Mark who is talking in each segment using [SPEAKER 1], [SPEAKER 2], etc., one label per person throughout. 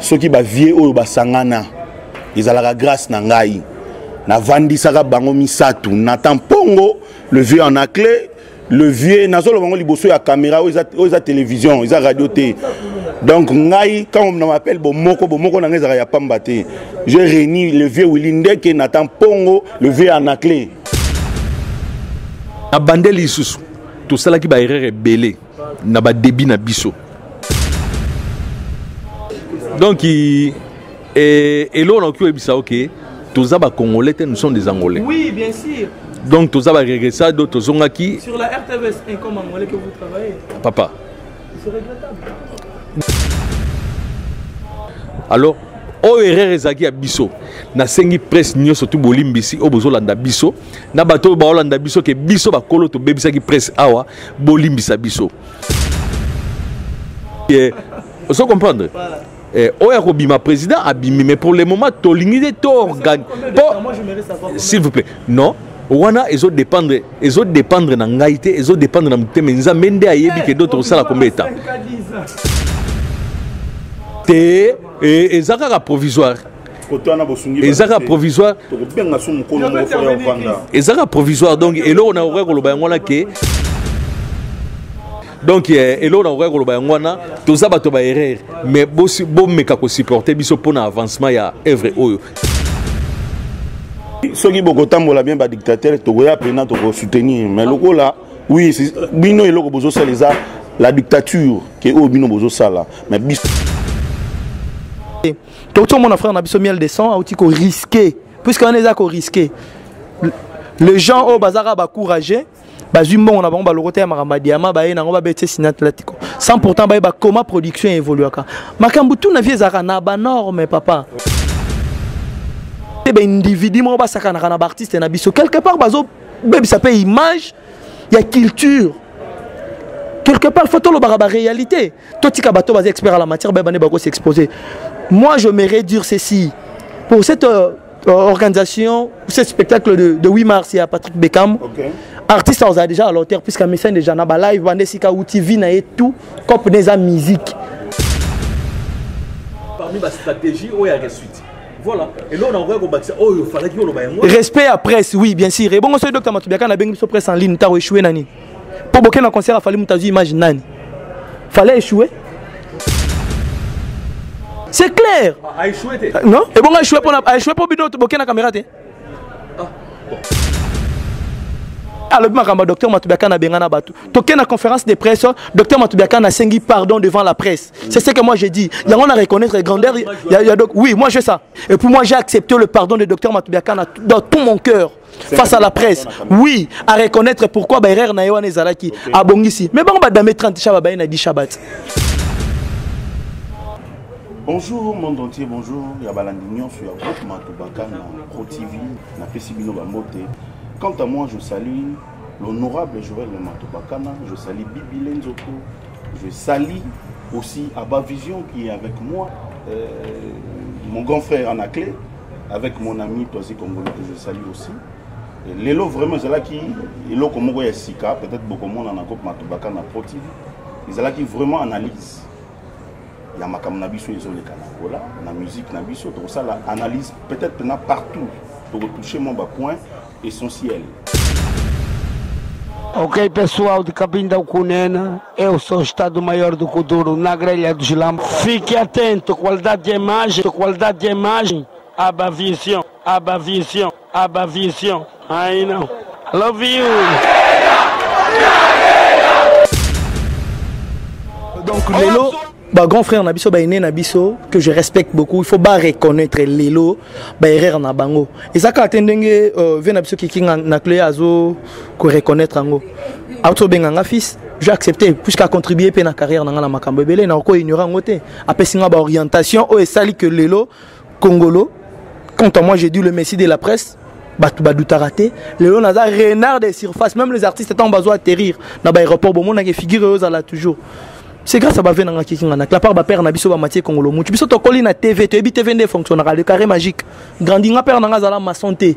[SPEAKER 1] ceux qui ba vie oyo basangana ils ont la grâce na ngai na vandi saka bango misatu Nathan Pongo le vieux en a clé le vieux nazolo bango liboso ya caméra oza télévision ils a radio té donc ngai quand on m'appelle bomoko na ngeza ya pamba té j'ai réuni le vieux Willinde que Nathan Pongo le vieux en a clé
[SPEAKER 2] na bandeli isusu tout ça là qui ba erreur belé na ba débit na biso donc et là on a cru ça ok tous les Congolais nous sommes des Angolais.
[SPEAKER 3] Oui, bien sûr.
[SPEAKER 2] Donc tous les regressés d'autres sont qui
[SPEAKER 3] sur la RTVS comme Angolais que vous travaillez.
[SPEAKER 2] Papa.
[SPEAKER 3] C'est regrettable.
[SPEAKER 2] Alors o erreur ezaki ya biso na sengi presse nyo surtout bolimbisi o bozolanda biso na bato ba olanda biso ke biso ba kolo to bebisa ki presse awa bolimbisa biso. Et vous comprendre? Oya Kobima président abimi mais pour le moment tolingi to organe s'il vous plaît non wana ezo dépendre na ngaité ezo dépendre na muteme nzambe nde ayebi ke d'autres sala combien de temps te ezaka provisoire ezaka provisoire ezaka provisoire donc elo on a oreille ko loba ngona ke donc elo na oreille ko loba ngona toza bato ba erreur mais bo meka ko supporter biso pona avancement ya œuvre oyo
[SPEAKER 1] ceux qui beaucoup tambola bien ba dictateur to goya pena to soutenir mais loko là oui bino eloko bozo saleza la dictature que o bino bozo sala mais biso
[SPEAKER 3] tout mon frère na biso miel de sang a outil ko risquer puisque on est à ko risquer les gens au bazara ba courageux bazumbo on a bon ba lokote ya makamadiama ba ena ngo ba bete sinatlatiko sans pourtant ba comment production évoluaka makambu tout na vie zaka na ba norme papa et ben individu mo ba saka na ba artiste na biso quelque part bazo bébé ça peut image il y a culture quelque part photo lo ba réalité totika bato ba expert à la matière ba ne ba ko s'exposer. Moi je m'aimerais dire ceci pour cette organisation ce spectacle de 8 mars il y a Patrick Beckham. Okay. Artiste on a déjà à l'auteur puisqu'à mécène déjà na ba live bande sika outil vina et tout comme des musique
[SPEAKER 2] parmi ma stratégie où il y a suite voilà et là on a envoyé bâtir oh il fallait qu'il y ait
[SPEAKER 3] respect à presse oui bien sûr et bon monsieur docteur Matubiaka na bengi so presse en ligne ta échoué nani pour boker na concert il fallait mutazu image nani fallait échouer c'est clair
[SPEAKER 2] a échoué
[SPEAKER 3] non et bon a échoué pour bino boker na caméra té ah bon alors le docteur Matubiaka na bengana batu toké na conférence de presse docteur Matubiaka na sengi pardon devant la presse c'est ce que moi j'ai dit il y a on a reconnaître la grandeur il y a donc oui moi je ça et pour moi j'ai accepté le pardon de docteur Matubiaka dans tout mon cœur face à la presse oui à reconnaître pourquoi Bayer na yoane zalaki a bongisi mais bon ba dame 30 chaba ba na di shabat.
[SPEAKER 1] Bonjour monde entier, bonjour Yabalandignon sur votre Matubaka na Pro TV na Pesibino Bambote. Quant à moi, je salue l'honorable Joël Matubakana, je salue Bibi Lenzoko, je salue aussi Abba Vision qui est avec moi, mon grand frère Anaclé, avec mon ami Tosi Congolais que je salue aussi. Et Lélo vraiment, c'est là qui, Lélo comme moi Sika, peut-être beaucoup de monde en a compte Matubakana Pro TV, c'est là qui vraiment analyse. Il y a ma nabiso ils ont les canaux la musique nabiso tout ça la analyse peut-être partout pour toucher mon bas point essentiel.
[SPEAKER 4] Ok pessoal de Cabinda Cunena, eu sou o Estado Maior do Kuduro na grelha do Gilambo. Fique atento, qualidade de imagem, Abba Vision, Abba Vision, Abba Vision. I know. I love you.
[SPEAKER 3] Donc Lélo bah grand frère Nabiso Baïné Nabiso que je respecte beaucoup il faut pas reconnaître Lélo Baïrer na bango et ça quand attendenge vient Nabiso qui na clé azo que reconnaître ango auto benganga fils j'ai accepté puisqu'à contribuer pe na carrière na makambo belé na ko ignorant ngote apesinga ba orientation o esali que Lélo Congolo quant à moi j'ai dit le messie de la presse batu baduta raté Lélo naza renard des surfaces même les artistes étant besoin atterrir na ba aéroport bon na figure eux là toujours. C'est grâce à Bavé Nanga Kikinga. La part de père Nabiso Bamatie Congolo. Tu peux te coller na TV, tu es TV fonctionnera le carré magique. Grandi nga père Nanga Zala ma santé.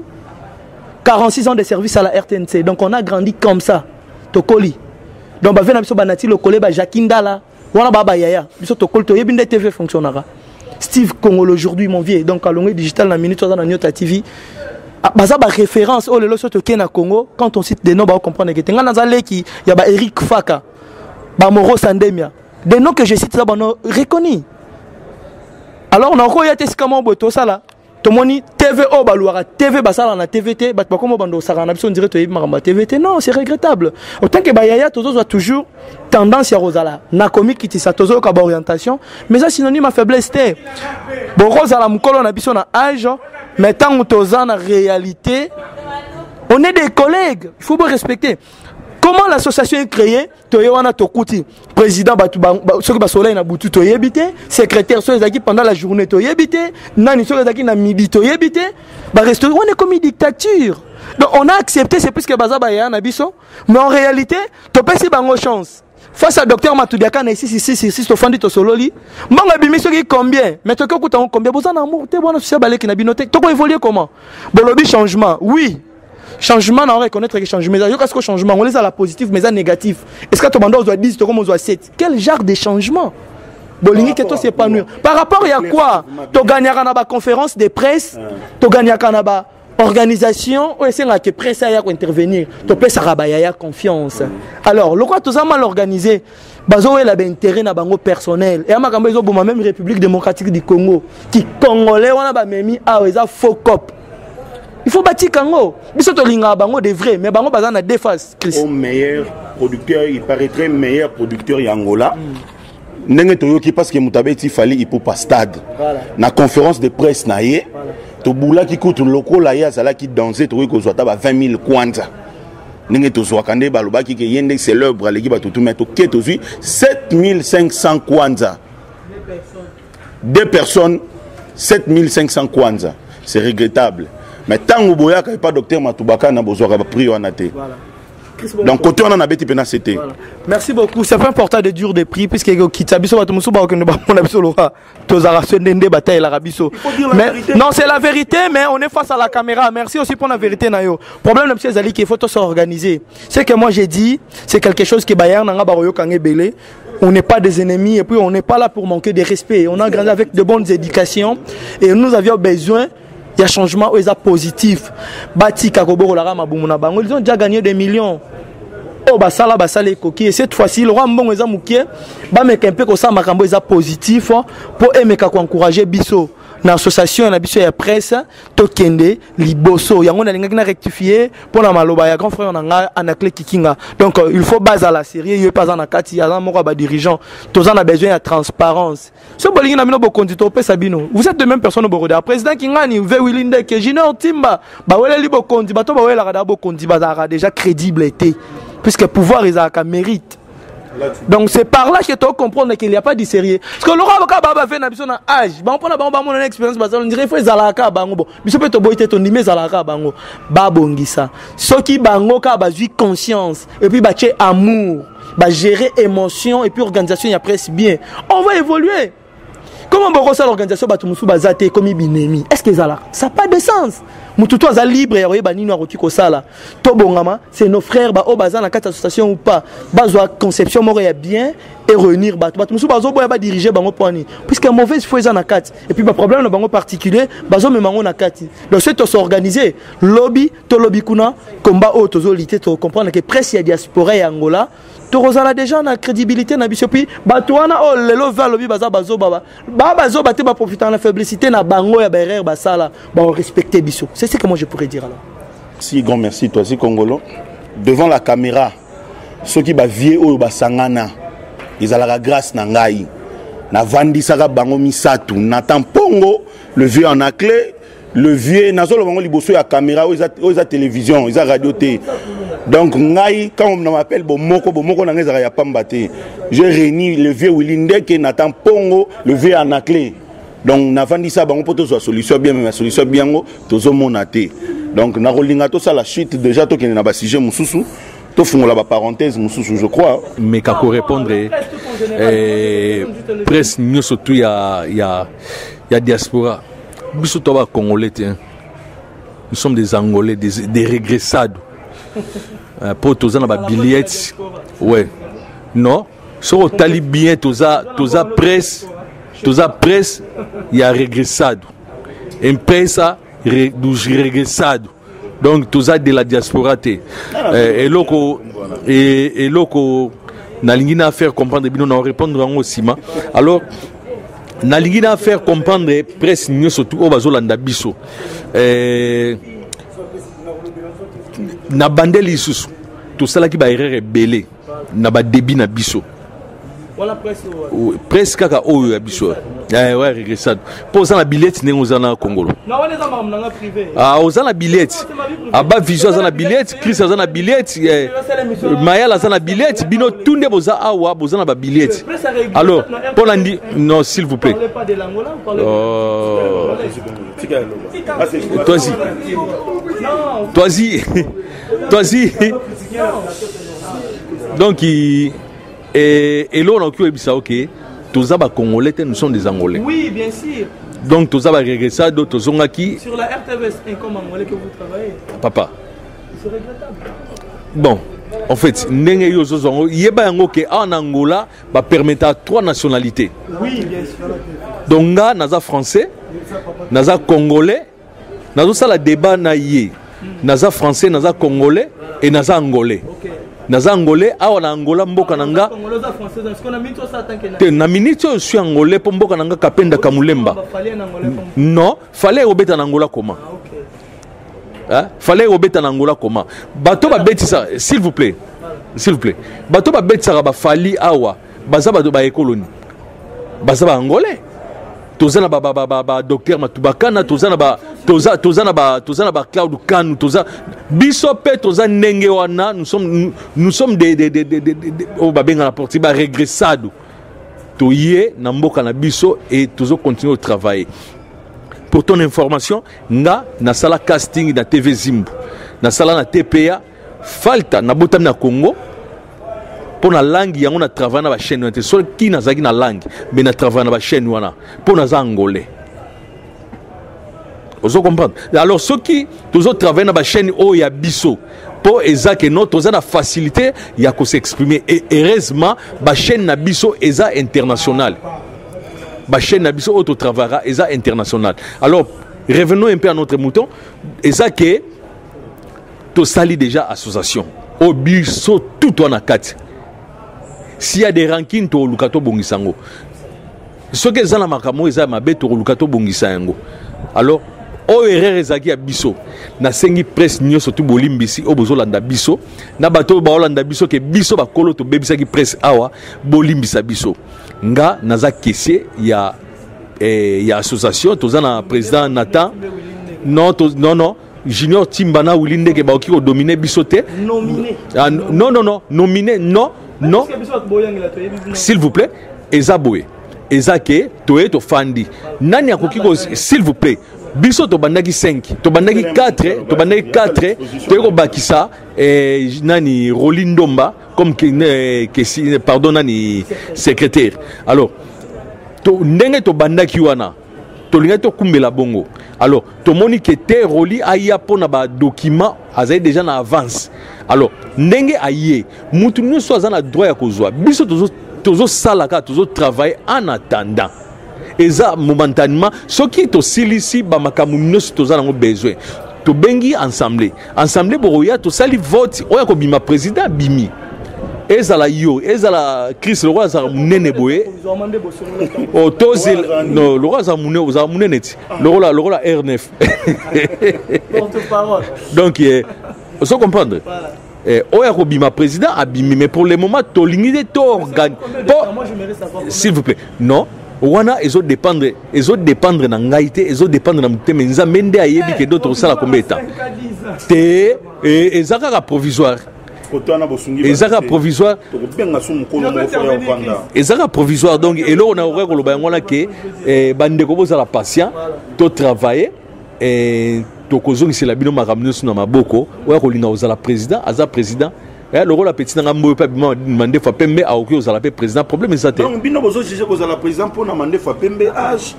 [SPEAKER 3] 46 ans de service à la RTNC. Donc on a grandi comme ça. To colis. Donc Bavé Nabiso Banati le collé ba Jakinda là. Wana baba yaya. Biso to colle to yebinde TV fonctionnera. Steve Congolo aujourd'hui mon vieux donc à Longwe Digital na minute dans Nyota TV baza ba référence oh lelo soto ke na Congo quand on cite des noms ba comprendre que tenga nazale ki ya ba Eric Faka ba Moro Sandemia des noms que je cite ça ba no reconnus alors on a encore yate sikamo boto sala tomoni TV o baluara TV basala na TVT bat ba komo bando sara na biso on dirait to yibima TVT non c'est regrettable autant que ba yaya tozo soit toujours tendance ya Rosala na comique qui ça tozo ka ba orientation mais ça synonyme à faiblesse té bon Rosala mukolo na biso na âge mais tant toza na réalité on est des collègues il faut bien respecter comment l'association est créée toyewana tokuti président batu soki ba soleil na butu toyebite secrétaire so ezaki pendant la journée toyebite nani so ezaki na midi toyebite ba restaurant on est comme une dictature donc on a accepté c'est plus que bazaba ya na biso mais en réalité to pesi bango chance face à docteur Matudiaka na ici to fandi to sololi mbanga bimiso ki combien mais to kokuta combien bozana amour te bona social baleki na binote to ko évoluer comment bolobi changement oui changement on reconnaître que changement mais qu'est-ce que changement on les a la positive mais à négatif est-ce que tu bandes aux 10 comme aux 7 quel genre de changement bolingi que toi s'épanouir par rapport à quoi tu gagneras na ba conférence de presse tu gagneras na ba organisation ou c'est là que presse à intervenir tu peux ça rabaya confiance alors le quoi tout ça mal organisé bazo la intérêt na bango personnel et amakambo ezo boma même République démocratique du Congo qui congolais wana ba memi a eza faux cop. Il faut bâtir Kango. Biso to linga bango de vrai mais bango bazana deux faces.
[SPEAKER 1] Au meilleur producteur, il paraîtrait meilleur producteur Angola. Ndenge toyoki parce que mutabeti fali il peut pas stade. Na conférence de presse na ye. To bula ki kutu loko la ya sala ki danser to ko zwata ba 20 000 kwanza. Ndenge to zwa kande balobaki ke yende célèbre leki ba to tout mettre ke to 7500 kwanza. Deux personnes 7500 kwanza. C'est regrettable. Mais tant que boya pas docteur Matubaka na bozwaka ba prix wana te. Donc côté on en a beti pena c'était.
[SPEAKER 3] Merci beaucoup, c'est pas important de dur des prix puisque kitabiso ba tumusu ba ko ne ba mona biso loka tozara ndende bataille la rabiso. Mais non, c'est la vérité mais on est face à la caméra. Merci aussi pour la vérité na yo. Problème de monsieur Zali qu'il faut tout s'organiser. C'est que moi j'ai dit, c'est quelque chose que Bayern nga ba royo kangé belé. On n'est pas des ennemis et puis on n'est pas là pour manquer de respect. On a grandi avec de bonnes éducations et nous avions besoin il y a changement où ils sont positifs. Bati Kakoboro la Mabumuna Bango, ils ont déjà gagné des millions. Oh basala basala coquille et cette fois-ci le roi mbongo eza mukie ba meka mpe ko sa makambo eza positif pour emeka ko encourager biso na association na biso ya presse to kende liboso yango na linga na rectifier pour na maloba ya grand frère na nga Anakle Kikinga donc il faut baser la série il pas en kati ya moko ba dirigeant tous en a besoin de transparence ce bolingi na bino bokondi to pesa bino vous êtes de même personne boroda président Kingani ve Willinde que Junior Timba ba wele li bokondi ba to ba wele la bokondi ba déjà crédibilité puisque pouvoir ils a qu'à mérite. Donc c'est par là que tu comprendre qu'il n'y a pas de sérieux. Parce que le roi va faire un âge. On prend une expérience, on dirait qu'il faut zalaka bango. Mais ce peut te boiter ton nimé zalaka bango. Babongisa. Ce qui bango ka bazui conscience et puis bache amour, ba gérer émotion et puis organisation y a presque bien. On va évoluer. Comment on va l'organisation batumusu bazate comme binemi? Est-ce que ça n'a pas de sens? Mututu aza libre ya oyeba nini akoti kosala to bongama c'est nos frères ba o baza na kati association ou pas bazwa conception moko ya bien et réunir bato musu bazo boya ba diriger bango poni puisque mauvaise foi na kati et puis ba problème na bango particulier bazo memango na kati donc c'est to s'organiser lobby to lobby kuna combat o to zolité to comprendre que presse ya diaspora ya Angola to rozala déjà na crédibilité na biso puis bato wana o lelo va lobby baza bazo baba bazo baté ba profiter na faiblesse na bango ya berer basala ba respecter biso. C'est ce que moi je pourrais dire alors.
[SPEAKER 1] Si grand merci toi si Congolo devant la caméra ceux qui ba vie oyo basangana ils a la grâce na ngai na vandisaka bango misatu na tampongo le vieux en clé le vieux nazolo bango liboso ya caméra oza télévision oza radio té donc ngai quand on m'appelle bomoko na ngeza ya pamba té j'ai réuni le vieux Willinde que na tampongo le vieux en clé. Donc na vandisa bango poto so solution bien mais solution bien ngo tozo monaté donc na rolinga to ça la suite déjà to kene na ba sujet mususu to fungola ba parenthèse mususu je crois
[SPEAKER 2] mais kako répondre presse nous surtout ya diaspora biso to ba congolais nous sommes des angolais des régressades pour toza na ba billets ouais non so tali bien toza presse ya regressado empresa dos regressado donc toza de la diaspora te eloko nalingi na faire comprendre bino na répondre yango sima alors nalingi na faire comprendre presse nyonso tu oyo bazolanda biso na bandeli lisusu tosalaki baerreur ebele na badebi na biso presse kaka oyo ya biso ouais regressade mpo oza na billet ndenge oza na kongolo oza na billet aba vision aza na billet Chris aza na billet mayal aza na billet bino tunde boza awa boza na babillet alors mpo na ndi non s'il vous plaît toi-y donc et là on a pu dire ok tous les Congolais nous sommes des Angolais.
[SPEAKER 3] Oui, bien sûr.
[SPEAKER 2] Donc tous les regressés d'autres sont qui
[SPEAKER 3] sur la RTVS comme Angolais que vous travaillez.
[SPEAKER 2] Papa.
[SPEAKER 3] C'est regrettable.
[SPEAKER 2] Bon, en fait, en Angola va permettre à 3 nationalités.
[SPEAKER 3] Oui, bien sûr.
[SPEAKER 2] Donc là, naza français, naza congolais, naza la débat na yé, naza français, naza congolais et naza angolais.
[SPEAKER 3] OK.
[SPEAKER 2] Naza angolais awa na Angola mboka nanga te na minute je suis angolais pour mboka nanga kapenda kamulemba non fallait obeta na Angola comment hein fallait obeta na Angola comment bato ba beti ça s'il vous plaît bato ba beti ça ba fali awa baza bato ba écolonie baza ba angolais tozana ba docteur Matubakana tozana ba Claude Kanu toza biso pe toza ndenge wana nous sommes des au babenga na porti ba regressado toyé na mboka na biso et tozo continuer au travail. Pour ton information nga na sala casting na TV Zimbu na sala na TPA falta na botam na Congo pour la langue yango na travail na ba chaîne te so ki na zaki na langue mais na travail na ba chaîne wana pour na angolais. Vous comprenez? Alors ceux qui toujours travaillent dans la chaîne où il y a biso pour eza que notre la facilité il y a qu'on s'exprimer et heureusement la chaîne na biso eza international. La chaîne na biso auto travaillera eza international. Alors revenons un peu à notre mouton eza que to sali déjà association au biso tout en akati. S'il y a des rankings to lukato bongisango. Ce que za na makamo eza mabe to lukato bongisango. Alors o erreur ezaki ya biso na sengi presse nyonso tu bolimbisi o bozolanda biso na bato baolanda biso ke biso bakolo to bebisaki presse awa bolimbisa biso nga naza caissier ya association toza na président Nathan non Junior Timbana Wilinde ke baoki ko dominer biso te nominé non s'il vous plaît ezaboé ezake toye to fandi nani akoki ko s'il vous plaît biso to bandaki 5 to bandaki 4 to ko bakisa nani Rolindomba comme pardon nani secrétaire alors to ndenge to bandaki wana to linga to kumbela bongo alors to moni que te roli aya pona ba document azai déjà na avance alors ndenge aye mutu nyonso azana droit ya kozwa biso tozo salaka tozo travailler en attendant et ça momentanément ce qui est aussi ici ba makamu nyonso toza nango besoin to bengi ensemble boroya to sali vote oya ko bima président bimi ezala yo ezala Chris le roi za munene boye o tozil no le roi za munene ti le roi R9 donc vous comprenez oya ko bima président abimi mais pour le moment to lingide to organe s'il vous plaît non wana ezo dépendre na ngaité ezo dépendre na muteme nzambe nde ayebi ke d'autres sala combien te ezaka provisoire ezaka provisoire donc elo on a oreille ko loba ngona ke bande ko bozala patient to travailler to kozongisela bino makambo nyonso na maboko oya kolinga ozala président aza président le rôle la petite n'a pas demandé fois pembe à aucun aux la président problème est ça
[SPEAKER 1] donc bino bozo juger que la président pour demander fois pembe âge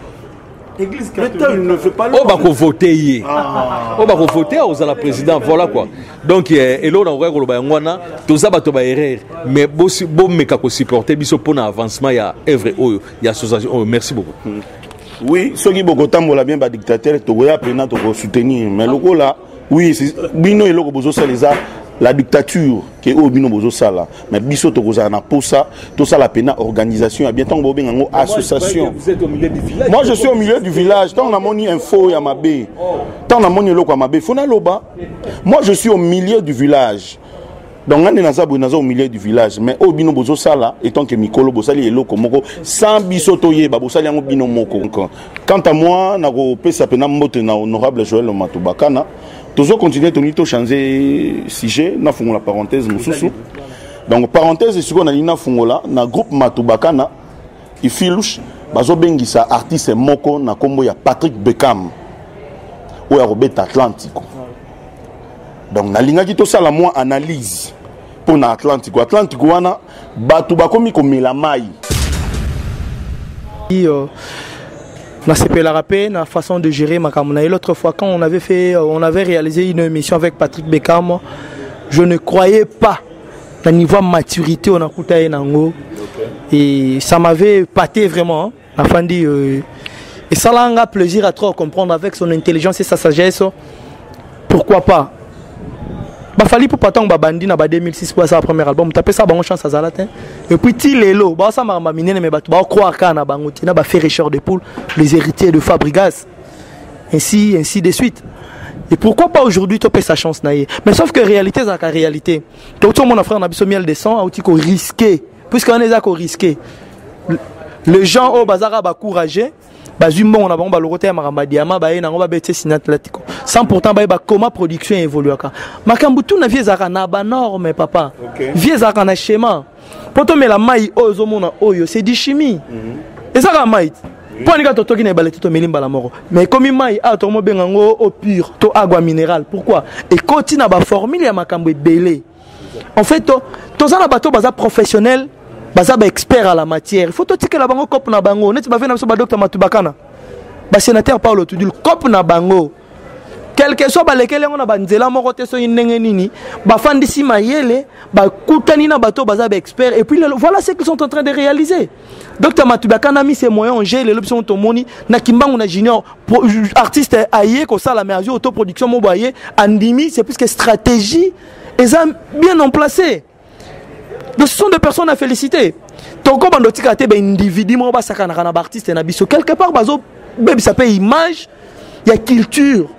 [SPEAKER 1] église catholique ne fait pas
[SPEAKER 2] on va voter on va voter aux la président voilà quoi donc et là on aurait ko ba ngwana to za bato ba erreur mais bo meka ko supporter biso pour un avancement ya œuvre oyo ya association merci beaucoup
[SPEAKER 1] Oui, ceux qui beaucoup tambola bien ba dictateur togoya pena to soutenir mais loko là oui bino eloko bozo saleza la dictature qui est au bino bozo sala mais biso to goza na posa to sala pena organisation bien tant bobenga ngo association.
[SPEAKER 2] Vous êtes au milieu du village.
[SPEAKER 1] Moi je suis au milieu du village tant on a moni info ya mabe. Tant on a moni eloko mabe fona loba. Moi je suis au milieu du village. Donc on est au milieu du village mais au bino bozo sala étant que mikolo bosali eloko moko sans biso toyeba bosali ngo bino moko. Quant à moi na ko pesa pena mbote na honorable Joël Matubakana toujours continuer to changer sujet na fungo la parenthèse mususu. Donc parenthèse ce qu'on a na fungo la na groupe Matubakana ifilouche bazo bengisa artiste moko na kombo ya Patrick Beckham ou ya Robert Atlantico. Donc na linga ki to sala moi analyse pour na Atlantico wana batu bakomi komela mai
[SPEAKER 3] na CPL rappé na façon de gérer ma kamuna. Et l'autre fois quand on avait réalisé une émission avec Patrick Beckham, je ne croyais pas le niveau de maturité on a coûté nango et ça m'avait pâté vraiment afandi et ça l'a un plaisir à trop comprendre avec son intelligence et sa sagesse. Pourquoi pas? Bah fallait pour pas tant bandi na 2006 pour sa premier album taper ça bon chance à Zalatin et puis ti lelo bah ça m'a miné mais bah croire kana bango tina ba faire richeur de poule les héritiers de Fabregas ainsi de suite. Et pourquoi pas aujourd'hui topé sa chance naïe mais sauf que réalité c'est la réalité tout le monde a frère na biso miel descend a outil ko risquer puisqu'on est à ko risquer les gens au bazara ba courageux bazumbo on a bon ba le côté maramba diama ba ena ba bete sinat latiko sans pourtant ba comment production évolue aka makambutu na viezaka na ba norme papa viezaka na schéma poto mela mai ozo mona oyo c'est du chimie et ça ka mai pour ni ka totoki na balete to melimba la moro mais comme mai a to mo bengango au pur to agua minéral pourquoi et continue ba formule ya makambo belé en fait to ça na bato baza professionnel baza ba expert à la matière il faut to tike la bango cop na bango net ba vena so ba docteur Matubakana ba sénateur Paulo Tudul cop na bango quel que soit ba lekele ngona ba nzela moko te so ndenge nini ba fandisi mayele ba kutani na bato baza ba expert et puis voilà ce qu'ils sont en train de réaliser. Docteur Matubakana mis ses moyens en jeu les options tomoni na kimbangu na junior artiste aye ko ça la mesure autoproduction mo boyer andimi c'est plus que stratégie et ça bien en placé. Donc ce sont des personnes à féliciter. Ton comme on tika te ben individu mo ba sakana kana artiste na biso quelque part bazo bébé ça peut image il y a culture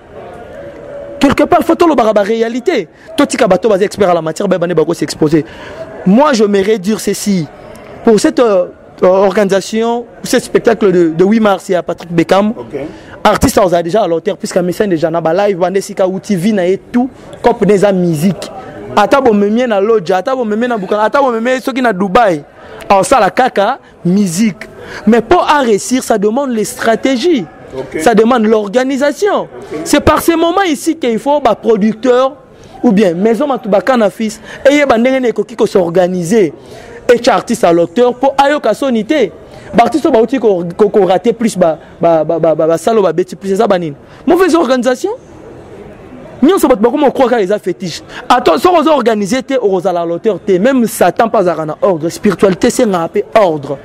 [SPEAKER 3] quelque part photo le baraba réalité toi tika bato bas expert à la matière ben bako s'exposer. Moi je m'aimerais dire ceci pour cette organisation ce spectacle de 8 mars il y a Patrick Beckham artiste on a déjà à l'auteur puisqu'à mécène déjà na ba live bandesika ou TV na et tout cop neza musique ata bo memie na lodja ata bo memie na bukanga ata bo memie soki na Dubaï alors ça la kaka musique mais pour en réussir ça demande les stratégies ça demande l'organisation c'est par ces moments ici qu'il faut ba producteur ou bien maison Matubakana fils et ba ndenge ne koki ko s'organiser et artiste à l'auteur pour ayoka sonité ba artiste ba outi ko rater plus ba salo ba beti plus ça banine mauvaise organisation. Nous sommes beaucoup croire que les fétiches. Attends, si on organise, on a l'auteur, même Satan pas à ordre. Spiritualité, c'est un ordre.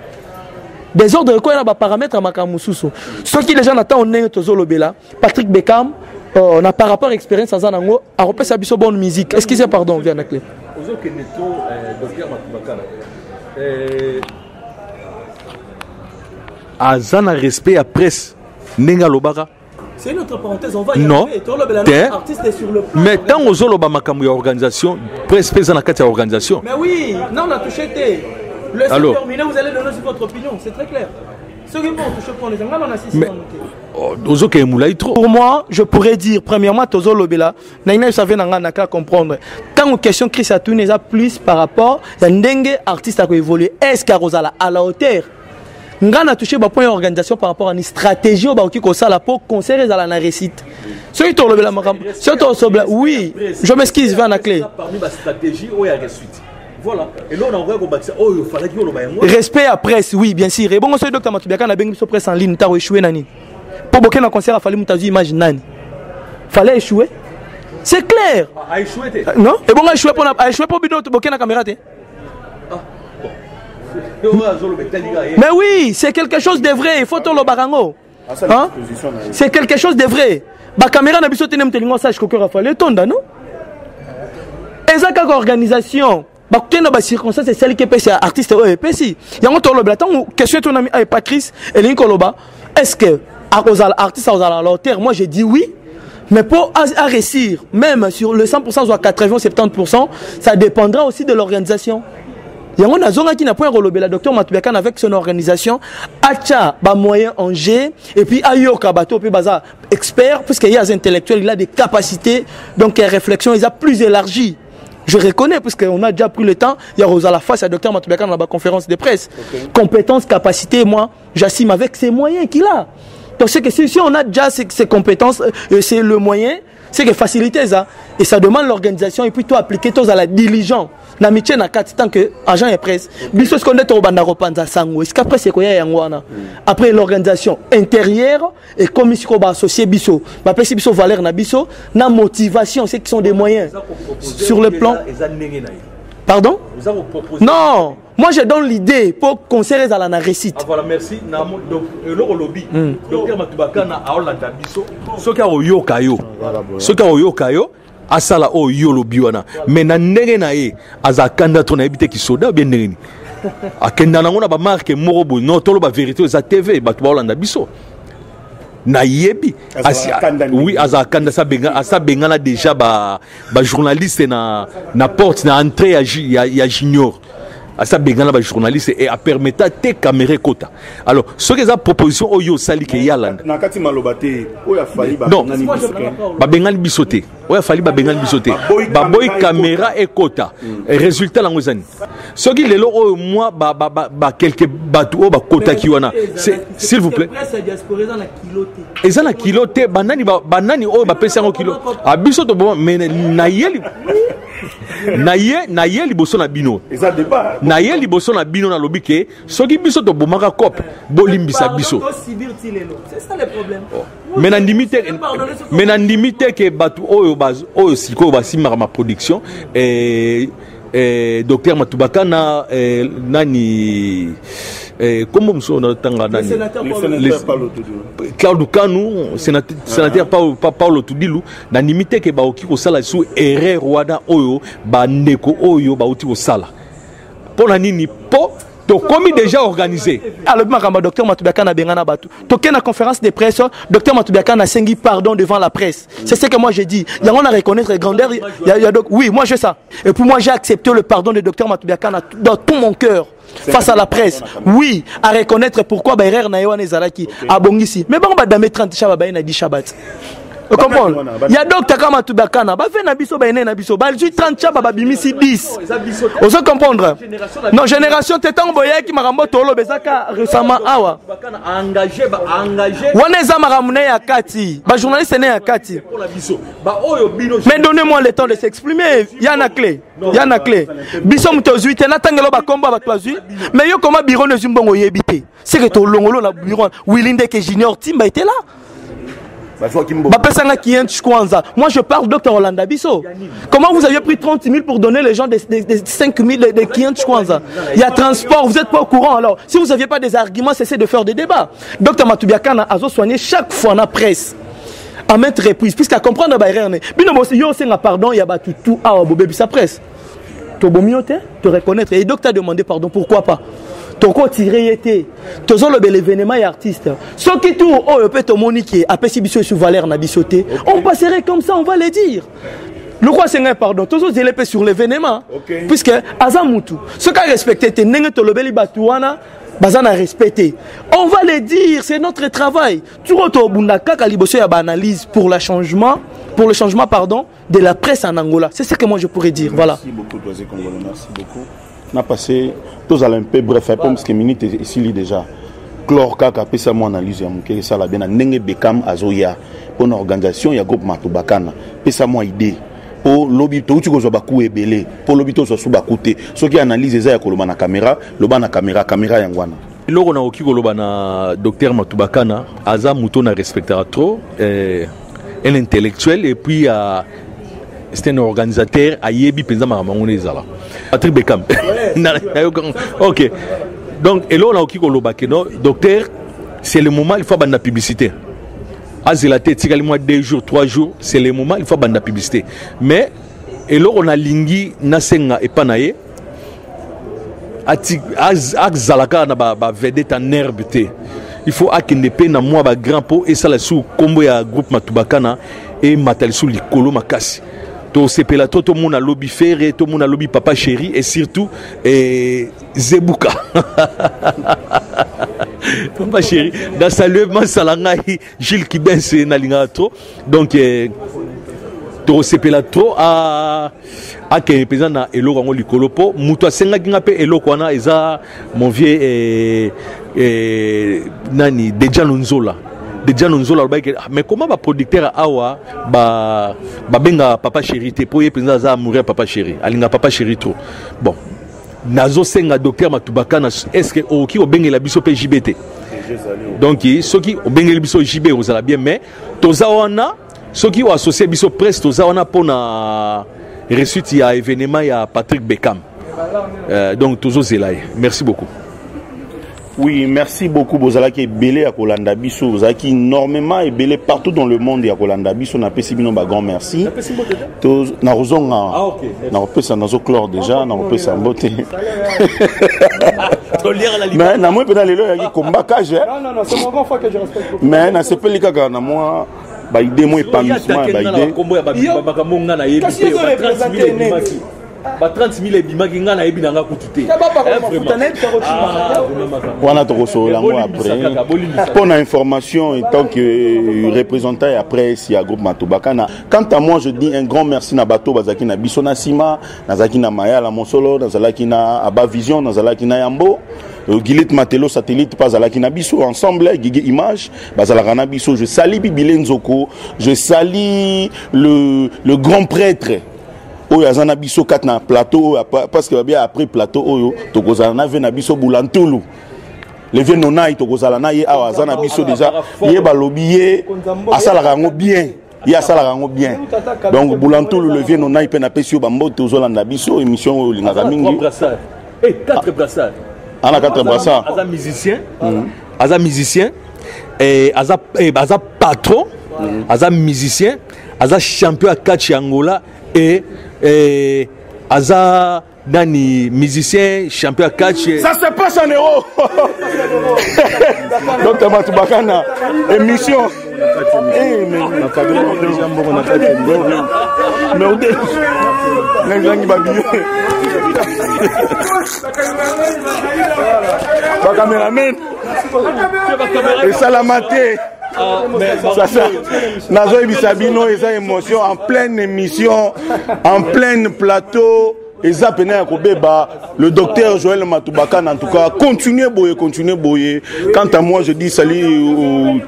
[SPEAKER 3] Des ordres, quoi, il y a des paramètres à Makamususu. Ce qui les gens attendent, on est au Lobela. Patrick Beckham, on a par rapport à l'expérience à Zanango, à repérer sa bonne musique. Excusez, pardon, viens à clé.
[SPEAKER 2] À Zana respect à presse, Nenga Lobara.
[SPEAKER 3] C'est une autre parenthèse, on va y
[SPEAKER 2] non.
[SPEAKER 3] arriver. Artiste est sur le plan.
[SPEAKER 2] Mais tant aux oloba makambu ya organisation, presse fait la carte organisation.
[SPEAKER 3] Mais oui, non on a touché le secteur terminé, vous allez donner votre opinion, c'est très clair. Ce qui vont toucher pour les gens, on a 600. Pour moi, je pourrais dire premièrement Tozo Lobela, naina savait n'a qu'à comprendre. Tant aux questions Chris Atoun a plus par rapport à ndenge artiste a évolué, est-ce qu'Arosala à la hauteur? Nga na touché ba point organisation par rapport à une stratégie au baoki ko sala pour conseiller à la réussite. Celui to lobela makam, celui to sobla oui, je m'excuse va na clé.
[SPEAKER 2] Parmi ma stratégie au ya réussite. Voilà. Et là on envoie ko bâtir oh il fallait que on ba
[SPEAKER 3] respect à presse oui bien sûr. Et bon celui docteur Matubakana bengi so presse en ligne ta échoué nani. Pour boker na concert a fallu mutazu image nani. Fallait échouer. C'est clair.
[SPEAKER 2] A échoué.
[SPEAKER 3] Non? Et bon a échoué pour bido boker na caméra té. Mais oui, c'est quelque chose de vrai, il faut tout le barango. Hein? C'est quelque chose de vrai. La caméra n'a pas sauté même tellement ça, je crois qu'il faut le tondre, non? Et ça, comme organisation, il y a des circonstances, c'est celle qui est artiste. Il y a une question de ton ami Patrice et Linkoloba. Est-ce que l'artiste a leur terre? Moi, j'ai dit oui. Mais pour réussir, même sur le 100% ou à 80-70%, ça dépendra aussi de l'organisation. Il y a une zone qui n'a pas relobé la docteur Matoubiakane avec son organisation. Acha, moyen en G, et puis Ayoka, bateau, puis baza, expert, puisqu'il y a des intellectuels, il a des capacités, donc les réflexions, il a plus élargies. Je reconnais, puisqu'on a déjà pris le temps, il y a Rosa la face, il y a docteur Matoubiakane dans la conférence de presse. Okay. Compétences, capacités, moi, j'assume avec ces moyens qu'il a. Donc c'est que si on a déjà ces compétences, c'est le moyen, c'est que faciliter ça. Et ça demande l'organisation et puis toi appliquer tous à la diligence. N'amitié n'a qu'à tant que agent et presse. Biso ce qu'on est au bandaropanza sango. Est-ce qu'après c'est quoi yangwana? Après l'organisation intérieure et comme si on va associer biso. Ma pèse biso valeur na biso, na motivation, c'est qui sont des moyens sur le plan. Pardon? Non, moi je donne l'idée pour qu'on se réalise à la récite.
[SPEAKER 2] Ah voilà, merci. Donc, le lobby. Docteur Matoubiakane a Hollanda biso. Ce qui a oyo kayo. Ce qui a oyo kayo. Asala oyo lobby wana. Mais na ndenge na ye azakanda to na ebite ki soda bien ndenge. Akenda na ngona ba marque morobo no tolo ba vérité za TV ba to Hollanda biso. Na yebi oui azakanda sa benga na déjà ba journaliste na porte na entrée ya junior asa benga na ba journaliste et a permettre te caméra kota. Alors ce que ça proposition oyo sali ke yalanda
[SPEAKER 1] na kati malobate oya fali ba
[SPEAKER 2] nani ba benga bisoté oya fali ba benga bisoté ba boy caméra et kota résultat lango zani ce qui lelo oyo moi ba quelques bateau ba kota ki wana s'il vous plaît eza na kilote banani oyo ba pesa ngo kilo a bisoto bon mais na yeli na ye liboso na bino na ye liboso na bino na lobi ke soki biso to bomaka cop bolimbisa biso c'est ça le problème mais na limite ke batu oyo siko basimaka ma production docteur Matoubiakane nani comment on tanga nani Claude Kanou sénateur Paulo Tudilu na limite ke ba oki ko sala sous erreur wana oyo ba ndeko oyo ba uti ko sala pour nini po to komi déjà organisé.
[SPEAKER 3] Alors docteur Matoubiakane a bengana batu. Toké na conférence de presse, docteur Matoubiakane a sengi pardon devant la presse. C'est ce que moi j'ai dit. Il y a on a reconnaître grandeur. Oui, moi j'ai ça. Et pour moi j'ai accepté le pardon de docteur Matoubiakane dans tout mon cœur. Face à la presse, oui, à reconnaître pourquoi Bayer Naïwan Ezalaki a bongisi. Mais bon, bah, dans mes 30 Shabbat, na 10 Shabbat. Vous comprenez? Il y a donc Matoubiakane, bah, fait Nabiso, bah, Nabiso, bah, 30 Shabbat, bah, bimisi 10. Vous comprenez? Non, génération, t'es en boya qui m'a ramené Tolo, Bezaka, récemment, awa.
[SPEAKER 2] Engagé.
[SPEAKER 3] Waneza Maramune à Kati, bah, journaliste né à Kati. Mais donnez-moi le temps de s'exprimer. Il y en a clé. Il y en a clé. Biso mutozui, t'es n'atangelo ba combat ba toazui. Mais yo comment bureau ne zumbongo yebite. C'est que to longolo na bureau. Willinde que junior Timba était là. Moi je parle docteur Hollanda Bisso. Comment vous avez pris 30 000 pour donner les gens des 5 000 de Kiench Kwanza? Il y a transport, vous n'êtes pas au courant. Alors si vous n'aviez pas des arguments, cessez de faire des débats. Docteur Matoubiakane a soigné chaque fois dans la presse. À maintes reprises, puisqu'à comprendre pardon, il y a tout à sa presse. Tu te reconnaître. Et docteur a demandé pardon, pourquoi pas? Ton quoi tiré était. Tu as l'événement et artiste. Ceux qui tournent, oh, peut te moniquer, après si biso sur valeur n'a bisoté, on passerait comme ça, on va le dire. Le roi c'est un pardon. Tous les éléments sur l'événement. Puisque, Azamutu, ce qu'a respecté, t'es n'engue to lebeli batouana. Bazana respecté. On va le dire, c'est notre travail. Tu retournes Bundaka Kaliboso y a analyse pour le changement pardon, de la presse en Angola. C'est ce que moi je pourrais dire. Voilà.
[SPEAKER 1] Merci beaucoup, Doisé Congolo. Merci beaucoup. On a passé tous à un peu bref, parce que minute ici déjà. Chlore Kaka, pesa mon analyse, que ça la bien, n'enge bekam azoya pour une organisation, il y a groupe Matoubiakane. Pesa moi idée. Pour l'obito, tu as bakou ebele. Pour l'obito, soit sous bakouté. Ceux qui analysent ça, il y a la caméra, caméra yangwana.
[SPEAKER 2] Lorsqu'on a oki kolobana docteur Matoubiakane, Aza Mouton a respecté trop, un intellectuel et puis c'est un organisateur à Yebi Penza Maramangoune Zala. Patrick Bekam. Ok. Donc, et là on a oki kolobake, docteur c'est le moment il faut bande la publicité. Azilate tikali moi 2 jours 3 jours, c'est le moment il faut bande la publicité. Mais et là on a lingi nasenga epanaye ati azalaka na ba vedette en herbe te. Il faut akende pe na moi ba grand pot et ça la sous combo ya groupe Matubakana et matal sous likolo makasi. To sepela to monde a lobby ferré, to monde a lobby papa chéri et surtout Zebuka. Papa chéri, dans saluement salanga Gilles Kibense na linga to. Donc to sepela to a ke président na elo rango likolo po muto asenga kinga pe elo kwana eza mon vieux nani Dejan Nzola. Déjà nous avons mais comment va producteur awa ba benga papa chéri te pour y président za mourir papa chéri alinga papa chéri trop bon nazo senga docteur Matubakana est-ce que oki obengela biso pe JBT donc soki obengela biso JB ozala bien mais toza wana soki o associé biso presse toza wana pona réussite ya événement ya Patrick Beckham donc tozo zelay merci beaucoup.
[SPEAKER 1] Oui, merci beaucoup. Bozalaki belé à Kolanda Biso, Bozalaki énormément et belé partout dans le monde à Kolanda Biso. Na pesi bino ba grand merci. Na rozonga. Ah OK. Na pesa nazo clore déjà, na pesa mbote. Mais na moi pena lelo yaki combat cage.
[SPEAKER 3] Non, c'est mon grand fois que je respecte beaucoup.
[SPEAKER 1] Mais na sepeli kaka na moi ba idée moi épanouissement ba idée.
[SPEAKER 2] Combo ya ba monga na yebi pe 30 000 ebimaki nga na yebi nanga kutute
[SPEAKER 1] wana tokosola yango après pour information et tant que représentant et après si à groupe Matubakana. Quant à moi je dis un grand merci na bato bazaki na biso na sima nazaki na maya la mosolo nazalaki na aba vision nazalaki na yambo Gilit Matelo satellite pas zalaki na biso ensemble Gigi image bazalaka na biso je salue Bibile Nzoko je salue le grand prêtre oyo azana biso kat na plateau parce que bien après plateau oyo tokozala na ve na biso bulantulu le vieux nonai tokozala na ye awa azana biso déjà ye balobi ye asalaka ngo bien ye asalaka ngo bien donc bulantulu le vieux nonai pe na pesi yo bambote ozolanda biso émission oyo lingaka mingi
[SPEAKER 2] 4 brassards
[SPEAKER 1] ana 4 brassards
[SPEAKER 2] aza musicien et aza patron aza musicien aza champion à catch Angola et Aza Dani musicien champion catch.
[SPEAKER 1] Ça se passe en euros. Donc Matubakana émission. Et Salamate. Nazo Ibisabino et sa émotion en pleine émission, en plein plateau. Et ça peine à Kobeba, le docteur Joël Matubakana en tout cas, continuez boyer. Quant à moi, je dis salut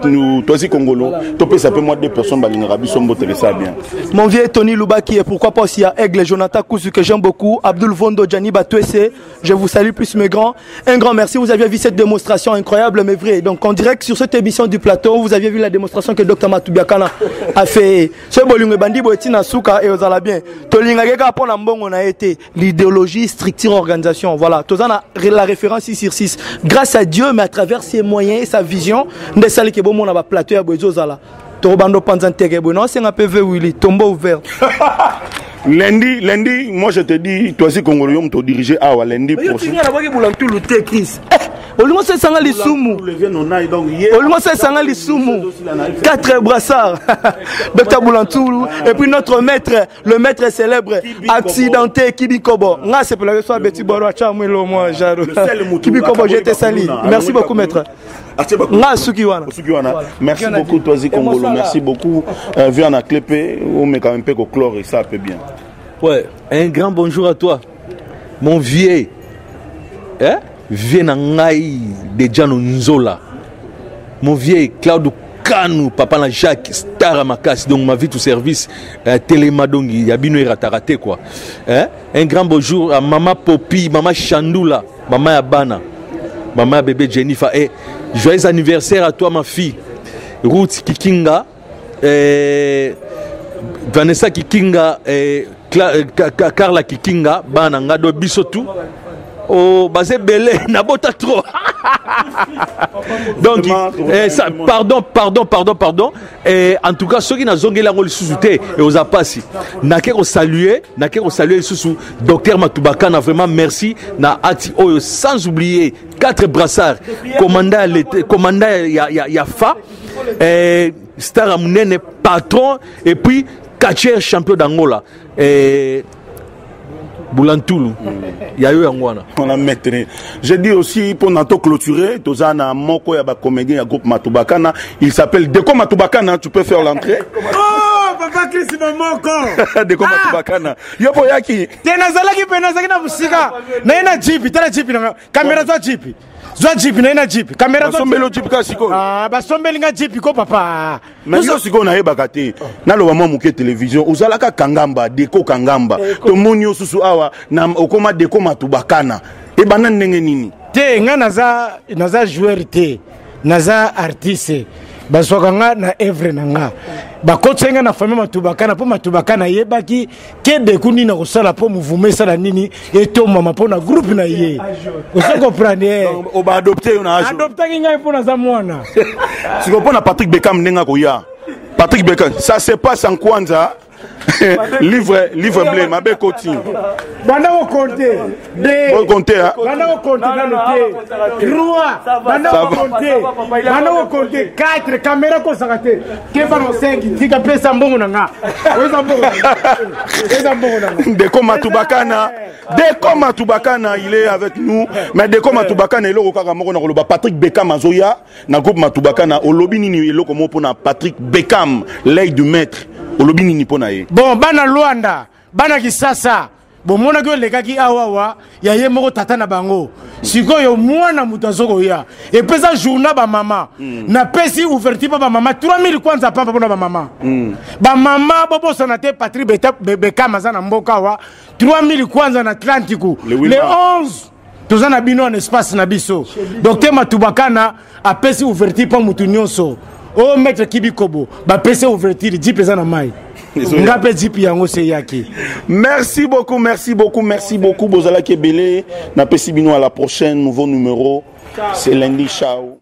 [SPEAKER 1] toi aussi Congolo. Topé ça peut moi 2 personnes balingarabi sont ça bien.
[SPEAKER 3] Mon vieux Tony Lubaki et pourquoi pas aussi à Aigle Jonathan Kousu que j'aime beaucoup, Abdul Vondo, Gianni Batouessé, je vous salue plus mes grands. Un grand merci, vous aviez vu cette démonstration incroyable mais vraie. Donc en direct sur cette émission du plateau, vous aviez vu la démonstration que Dr Matubakana a fait. Ce bolingwe bandi boetina souka et aux ala bien. Tolingageka pour la mbongo na été. L'idéologie, structure, organisation. Voilà. Tous la référence 6 sur 6. Grâce à Dieu, mais à travers ses moyens et sa vision, de celle qui est bon, on a plateau à Boizozala. Torobando Panzante, non, c'est un PV Willy, tombeau ouvert.
[SPEAKER 1] Lundi, moi je te dis, toi aussi Congolais, on te diriger à lundi prochain.
[SPEAKER 3] Olimo se sanga lisumu. Olimo se sanga lisumu. 4 brassards. Docteur Boulantoulou. Et puis notre maître, le maître célèbre, accidenté Kibikobo. Nga c'est pour la soirée Betty Boro Chamelo moi Jaro. Kibikobo, je te salue. Merci beaucoup maître. Nga Sukiwana.
[SPEAKER 1] Merci beaucoup toi aussi Congolais. Merci beaucoup. Viens à Clépé, on met quand même peu chlore et ça peut bien.
[SPEAKER 2] Ouais, un grand bonjour à toi. Mon vieux. Hein? Vienangai de Jano Nzola. Mon vieux Claude Kanou, papa na Jacques, star à Makassi, donc ma vie tout service, Téléma donc il y a bien raté quoi. Hein? Un grand bonjour à maman Popi, maman Chandoula, maman Abana, maman bébé Jennifer. Et joyeux anniversaire à toi ma fille, Ruth Kikinga, Vanessa Kikinga, Carla Kikinga, Bananga do Bisotou. Oh, basé belé, nabota trop. Donc, ça, pardon. En tout cas, ceux qui n'ont pas le sous-souté et aux apassi, n'a qu'à saluer le sous docteur Matoubakana, vraiment merci. Sans oublier 4 brassards, commandant Yafa, Star Amunene, patron, et puis Kacher, champion d'Angola. Boulantoulou, il y a eu un mois.
[SPEAKER 1] On a maintenu. Je dis aussi pour nous clôturer, Tozana Moko Yaba comédien à groupe Matoubakana, il s'appelle Deko Matoubakana, tu peux faire l'entrée.
[SPEAKER 4] Oh, papa Christ Moko.
[SPEAKER 1] Deko Matoubakana. Yopo Yaki.
[SPEAKER 4] Tenazalaki penazaki na musika. Na ina jipi, tala jipi na kamera za jipi. Zwa jipi na ina jipi. Kamera za
[SPEAKER 1] sombelo jipi ka siko.
[SPEAKER 4] Ah, ba sombelinga jipi ko papa.
[SPEAKER 1] Mais yo siko na yeba kate. Na lo mama muke télévision, uzalaka kangamba, Deko kangamba. To monyo susu awa na okoma Deko Matoubakana. E bana ndenge nini?
[SPEAKER 4] Te nga naza joueur te. Naza artiste. Baswakanga na evre nanga. Bakotsenga na famille Matoubakana po Matoubakana yebaki ke Deko nini na kosala po mouvement sala nini eto mama po na groupe na ye. Vous comprenez?
[SPEAKER 1] On va adopter una âge.
[SPEAKER 4] Adopter ngai po na za mwana.
[SPEAKER 1] Si vous prenez Patrick Beckham nenga koya. Patrick Beckham, ça se passe en Kwanza. livre blé, ma belle cotine.
[SPEAKER 4] Bana au compter.
[SPEAKER 1] Bon compter, hein.
[SPEAKER 4] Bana au compter dans le thé. Roi. Bana au compter. Bana au compter. 4 caméras qu'on s'arrête. Qu'est-ce que 5 tika pesa mbongo nanga.
[SPEAKER 1] Deko Matoubakana. Deko Matoubakana, il est avec nous. Mais Deko Matoubakana est là au Kagamoko na koloba Patrick Beckham azoya na groupe Matoubakana au lobby nini est là comme pour na Patrick Beckham, l'œil du maître.
[SPEAKER 4] Bon, bana Luanda, bana Kisasa, bon, mona que les gars qui awawa, ya ye moko tata na bango. Siko yo mwana mutazoko ya. Et puis ça journée ba maman. Na pesi ouverture ba maman 3000 kwanza papa pona ba maman. Ba maman bobo sonate Patrick Beckham azana mboka wa 3000 kwanza na Atlantico. Le 11 tozana bino en espace na biso. Docteur Matoubakana a pesi ouverture pa mutu nyonso. Oh, maître Kibikobo, ba PC ouverture, 10 pesants na mai.
[SPEAKER 1] Merci beaucoup, Bozala Kebele. Na pesi bino à la prochaine, nouveau numéro. C'est lundi, ciao.